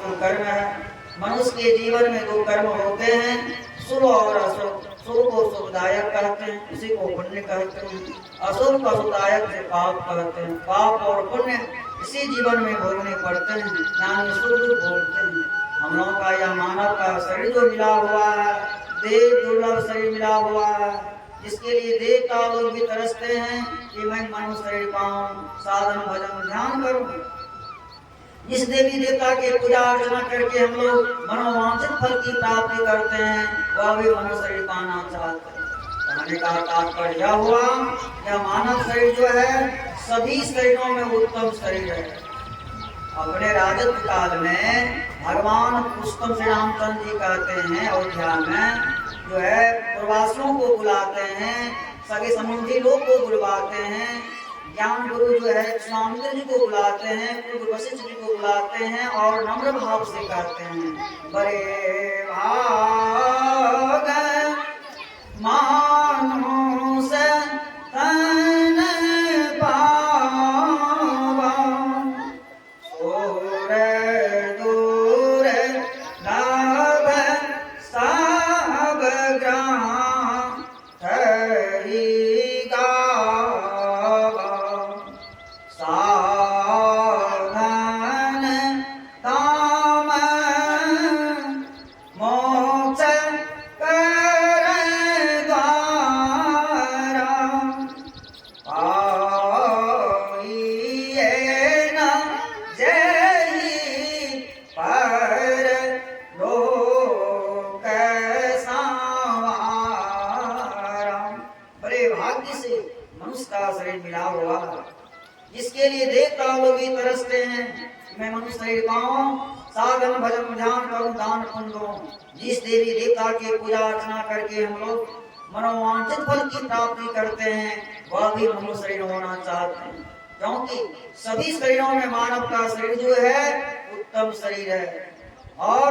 वस्तु कर्म है। मनुष्य के जीवन में दो कर्म होते हैं, शुभ और अशुभ। शुभ को शुभदायक कहते हैं, उसी को पुण्य कहते हैं। अशुभ को अशुभदायक से पाप कहते हैं। पाप और पुण्य इसी जीवन में भोगने पड़ते हैं, यानी सुख दुख भोगते हैं। हम लोगों का यह मानव का शरीर जो मिला हुआ है, देव दुर्लभ शरीर मिला हुआ है, जिसके लिए देवता लोग भी तरसते हैं कि मैं मनुष्य शरीर पाऊं, साधन भजन ध्यान करूं। जिस देवी देवता के पूजा अर्चना करके हम लोग मनोवांछित फल की प्राप्ति करते हैं, वह भी मनुष्य शरीर पाना चाहते हैं। कहने का तात्पर्य यह हुआ, यह मानव शरीर जो है सभी शरीरों में उत्तम शरीर है। अपने राजत्व काल में भगवान पुष्पम श्री रामचंद्र जी कहते हैं, अयोध्या में जो है प्रवासियों को बुलाते हैं, सगे संबंधी लोग को बुलवाते हैं, ज्ञान गुरु जो है स्वामी जी को बुलाते हैं, गुरु वशिष्ठ जी को बुलाते हैं और नम्र भाव से कहते हैं, बड़े भाग मानुष तन पावा, सोर दूर लाभ सब ग्राम हरि गावा, साधन काम मोक्ष कर द्वारा, पाइए न जय पर लोक संवारा। बड़े भाग्य से मनुष्य का शरीर मिला हुआ है, जिसके लिए देवता लोग भी तरसते हैं। मैं मनुष्य शरीर पाऊं, साधन भजन ध्यान करूं, दान पुण्य दूं। जिस देवी देवता की पूजा अर्चना करके हम लोग मनोवांछित फल की प्राप्ति करते हैं, वह भी मनुष्य शरीर होना चाहते हैं। क्योंकि सभी शरीरों में मानव का शरीर जो है उत्तम शरीर है, और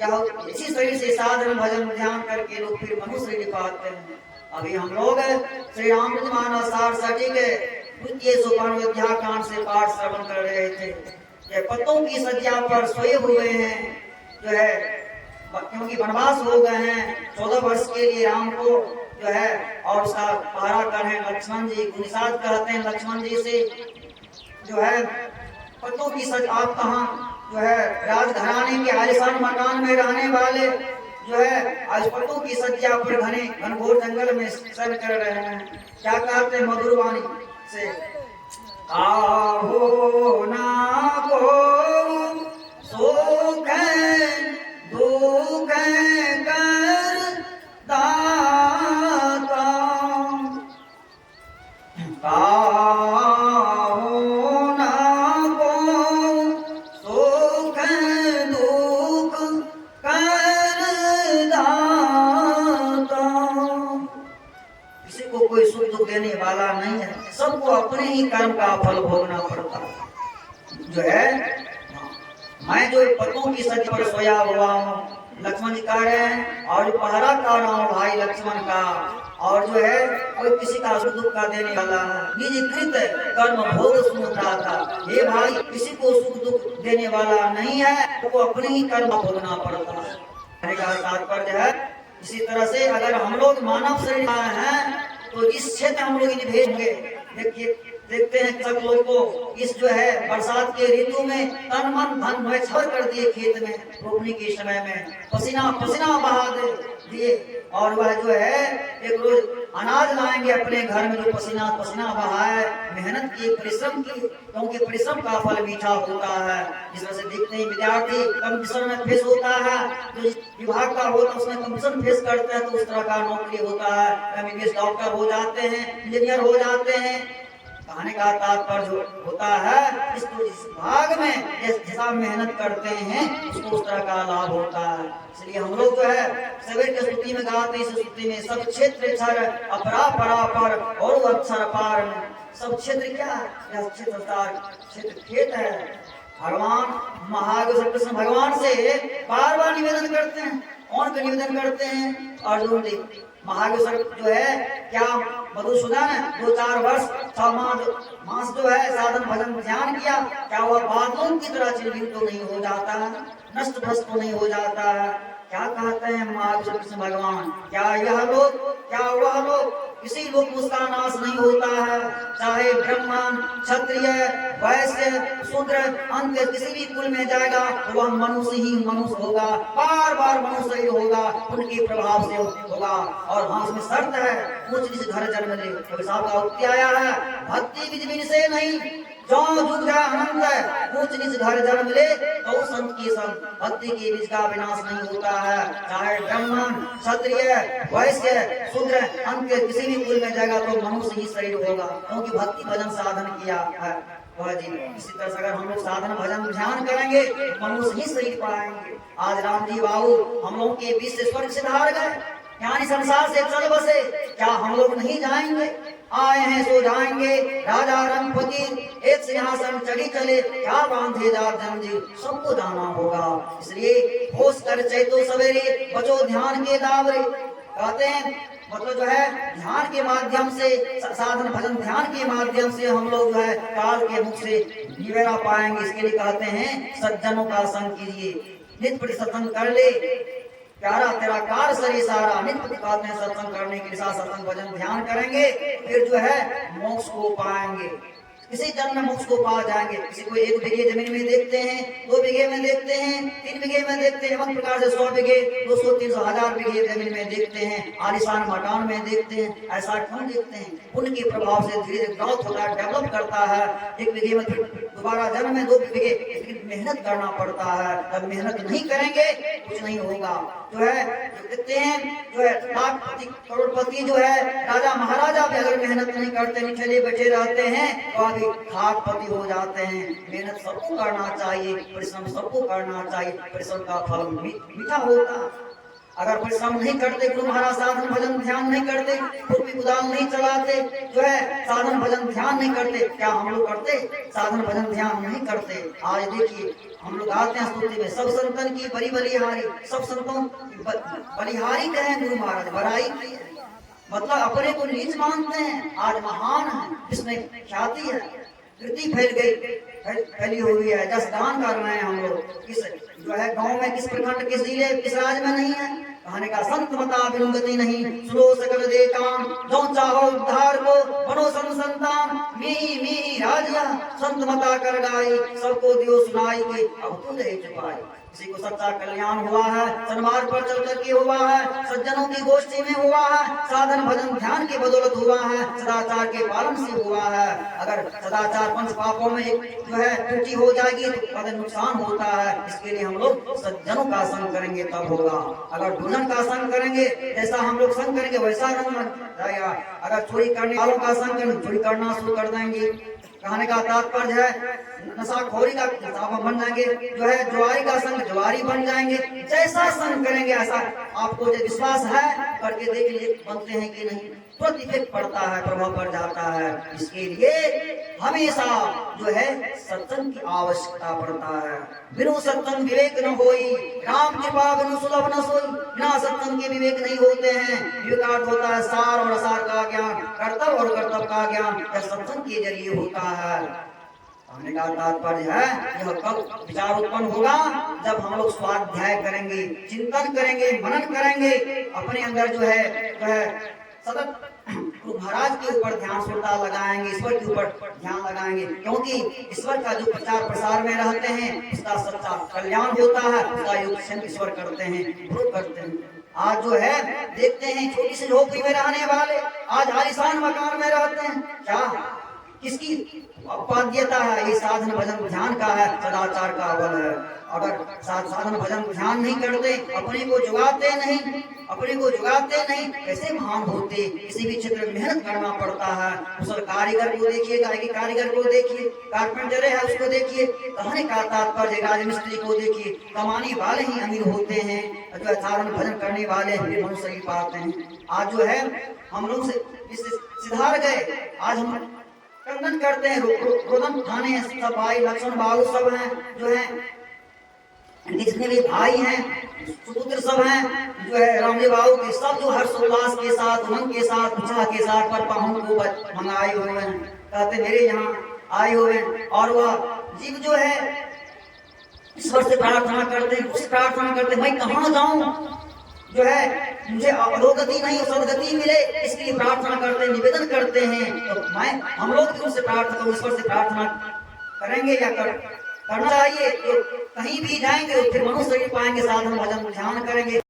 यह इसी शरीर से साधन भजन ध्यान करके लोग फिर मनुष्य शरीर पाते हैं। अभी हम लोग श्री रामचंद्र मानस सार सटी के द्वितीय सोपान विद्या कांड से पाठ श्रवण कर रहे थे। ये पत्तों की सज्जा पर सोए हुए हैं जो है, क्योंकि वनवास हो गए हैं 14 वर्ष के लिए राम को जो है, और उसका पहरा कर है लक्ष्मण जी। गुनिसाद कहते हैं लक्ष्मण जी से जो है, पत्तों की सज आप कहाँ जो है राजघराने के आलिशान मकान में रहने वाले जो है आज पत्तों की सज्जा पर घने घनघोर जंगल में शरण कर रहे हैं। क्या कहते हैं मधुर वाणी से, आहो ना को सुख दुख कर दाता, आहो ना को सुख दुख कर दाता। किसी को कोई सुख दुख देने वाला नहीं है, सबको अपने ही कर्म का फल भोगना पड़ता है जो है। मैं जो पत्तों की सज पर सोया हुआ हूँ, लक्ष्मण जी कह रहे हैं, और जो पहरा कर रहा हूँ भाई लक्ष्मण का, और जो है कोई किसी का सुख दुख का देने वाला है, निज कृत कर्म भोग सुन रहा था। ये भाई किसी को सुख दुख देने वाला नहीं है, तो अपने ही कर्म भोगना पड़ता है। तात्पर्य है इसी तरह से अगर हम लोग मानव शरीर हैं तो इस क्षेत्र हम लोग भेजेंगे। देखिए देखते हैं सब लोग को इस जो है बरसात के ऋतु में तन मन धन भय छर कर दिए, खेत में रोपने के समय में पसीना पसीना बहा दिए, और वह जो है एक रोज अनाज लाएंगे अपने घर में, जो पसीना पसीना बहाए, मेहनत की, परिश्रम की, क्योंकि परिश्रम का फल मीठा होता है। जिस तरह से देखते हैं विद्यार्थी कंपटीशन में फेस होता है, जो विभाग का होता है उसमें कंपटीशन फेस करते हैं, तो उस तरह का नौकरी होता है, एमबीबीएस डॉक्टर हो जाते हैं, इंजीनियर हो जाते हैं। कहने का तात्पर्य होता है इस भाग में जैसा मेहनत करते हैं उसको उस तरह का लाभ होता है। इसलिए हम लोग जो है सवेर के स्तुति में गाते हैं, इस स्तुति में सब क्षेत्र क्षर अपरा परापर और अक्षर पार में। सब क्षेत्र क्या है? यह क्षेत्र खेत है। भगवान महादेव श्री कृष्ण भगवान से बार बार निवेदन करते हैं, और निवेदन करते हैं अर्जुन जी महावीर जो है क्या मधुसूदन 2-4 वर्ष 6 मास जो है साधन भजन ध्यान किया, क्या वह बादलों की तरह चिरविन तो नहीं हो जाता है, नष्ट भ्रष्ट तो नहीं हो जाता है? क्या कहते हैं महावीर कृष्ण भगवान, क्या यह लोग क्या वह लोग किसी लोग उसका नाश नहीं होता है, चाहे ब्राह्मण क्षत्रिय वैश्य शूद्र अन्य किसी भी कुल में जाएगा तो वह मनुष्य ही मनुष्य होगा, बार बार मनुष्य ही होगा, उनके प्रभाव से होगा। और हाँ उसमें शर्त है, ऊंच नीच घर जन्म ले, साहब का उक्ति आया है, भक्ति विधि विधि से नहीं जो जुग जाए अनंत है, ऊंच नीच घर जन्म ले तो संत की संग, भक्ति के बीच का विनाश नहीं होता है, चाहे ब्राह्मण क्षत्रिय वैश्य शूद्र अन्य किसी भी कुल में जाएगा तो मनुष्य ही शरीर होगा, क्योंकि भक्ति भजन साधन किया है वह जी। इसी तरह से अगर हम लोग साधन भजन ध्यान करेंगे तो मनुष्य ही शरीर पाएंगे। आज राम जी बाबू हम लोग के बीच से स्वर्ग से धार गए, यानी संसार से चल बसे, क्या हम लोग नहीं जाएंगे? आए हैं सो जाएंगे, राजा रंग फकीर एक सिंहासन चढ़ी चले, क्या बांधे जात जंजीर, सबको जाना होगा। इसलिए होश कर चैतो सवेरे, बचो ध्यान के दावरे। कहते हैं मतलब जो है ध्यान के माध्यम से, साधन भजन ध्यान के माध्यम से हम लोग जो है काल के मुख से निवेरा पाएंगे। इसके लिए कहते हैं सज्जनों का संग कीजिए, नित्य प्रति सत्संग कर ले, प्यारा तेरा कार सरी सारा। नित्य प्रति कहते हैं सत्संग करने के साथ सत्संग भजन ध्यान करेंगे, फिर जो है मोक्ष को पाएंगे, किसी जन्म में मोक्ष को पा जाएंगे। किसी को 1 बीघे जमीन में देखते हैं, 2 बीघे में देखते हैं, 3 बीघे में देखते हैं, इस प्रकार से 100 बीघे 200 300 1000 बीघे जमीन में देखते हैं, आलिशान मकान में देखते हैं। ऐसा क्यों देखते हैं? उनके प्रभाव से धीरे धीरे ग्रोथ होता है, डेवलप करता है। 1 बीघे में दोबारा जन्म में 2 बीघे मेहनत करना पड़ता है, जब मेहनत नहीं करेंगे कुछ नहीं होगा। जो है देखते हैं जो है लाखपति करोड़पति जो है राजा महाराजा भी अगर मेहनत नहीं करते, निचले बैठे रहते हैं तो अभी खाकपति हो जाते हैं। मेहनत सबको करना चाहिए, परिश्रम सबको करना चाहिए, परिश्रम का फल मीठा होता है। अगर परिश्रम नहीं करते, गुरु महाराज साधन भजन ध्यान नहीं करते, खुरपी कुदाल नहीं चलाते, जो है साधन भजन ध्यान नहीं करते, क्या हम लोग करते? साधन भजन ध्यान नहीं करते। आज देखिए हम लोग आते हैं स्तुति में, सब संतन की बड़ी बलिहारी, सब संतों बलिहारी कहें गुरु महाराज, बड़ाई की है, मतलब अपने को नीच मानते हैं। आज महान है, जिसमें ख्याति है, कृति फैल गई फैली हुई है, जस दान कर रहे हैं हम लोग। किस जो है गांव में किस प्रखंड किस जिले किस राज्य में नहीं है, कहने का संत मता विनुगति नहीं, सुनो सकल दे काम, जो चाहो उद्धार को बनो संतान, मी मी राजिया संत मता कर गाई, सबको दियो सुनाई के अब तू रहे चुपाई। किसी को सच्चा कल्याण हुआ है, सन्मार्ग पर चल करके हुआ है, सज्जनों की गोष्ठी में हुआ है, साधन भजन ध्यान की बदौलत हुआ है, सदाचार के पालन से हुआ है। अगर सदाचार पंच पापों में जो है त्रुटि हो जाएगी तो नुकसान होता है। इसके लिए हम लोग सज्जनों का संग करेंगे तब होगा। अगर दुल्हन का संग करेंगे, जैसा हम लोग संग करेंगे वैसा रंग जाएगा। अगर चोरी करने वालों का संग करेंगे, चोरी करना शुरू कर देंगे। कहने का तात्पर्य है नशाखोरी का बन जाएंगे, जो है जुआरी का संग जुआरी बन जाएंगे। जैसा संग करेंगे ऐसा आपको जो विश्वास है करके देख लिए बनते हैं कि नहीं, तुरंत इफेक्ट पड़ता है, प्रभाव पड़ जाता है। इसके लिए हमेशा जो है सत्संग की आवश्यकता पड़ता है। बिनु सत्संग विवेक न होई, राम कृपा बिनु सुलभ न सोई। बिना सत्संग के विवेक नहीं होते हैं। विवेक होता है सार और असार का ज्ञान, कर्तव्य और कर्तव्य का ज्ञान, यह सत्संग के जरिए होता है। कहने का तात्पर्य है यह कब विचार उत्पन्न होगा, जब हम लोग स्वाध्याय करेंगे, चिंतन करेंगे, मनन करेंगे, अपने अंदर जो है सतत गुरु महाराज के ऊपर ध्यान श्रद्धा लगाएंगे, ईश्वर के ऊपर ध्यान लगाएंगे, क्योंकि ईश्वर का जो प्रचार प्रसार में रहते हैं उसका सच्चा कल्याण होता है, उसका योग ईश्वर करते हैं, गुरु करते हैं। आज जो है देखते हैं छोटी सी झोपड़ी में रहने वाले आज आलीशान मकान में रहते हैं, क्या किसकी बाध्यता है? ये साधन भजन ध्यान का है, सदाचार का बल है। अगर साधन भजन ध्यान नहीं करते, अपने को जुगाते नहीं, कैसे महान होते? किसी भी क्षेत्र में मेहनत करना पड़ता है। कुशल कारीगर को देखिए, गायकी कारीगर को देखिए, कारपेंटर है उसको देखिए, कहने का तात्पर्य राजमिस्त्री को देखिए, कमाने वाले ही अमीर होते हैं, जो साधन भजन करने वाले मनुष्य ही पाते हैं। आज जो है हम लोग से सिधार गए, आज हम कंदन करते हैं, रोदन उठाने हैं, सब भाई लक्ष्मण बाबू सब हैं, जो है जितने भी भाई हैं सुपुत्र सब हैं जो है रामदेव बाबू के, सब जो हर्षोल्लास के साथ, उमंग के साथ, उत्साह के साथ पर पाहुन को मंगाए हुए हैं, कहते मेरे यहाँ आए हुए हैं। और वह जीव जो है ईश्वर से प्रार्थना करते हैं, उससे प्रार्थना करते हैं मैं कहाँ जाऊं, जो है मुझे अधोगति नहीं सदगति मिले, इसके लिए प्रार्थना करते हैं, निवेदन करते हैं। तो हम लोग भी उससे प्रार्थना, ईश्वर से प्रार्थना करेंगे या करना चाहिए। तो कहीं भी जाएंगे तो फिर मनुष्य शरीर पाएंगे, साधन भजन ध्यान करेंगे।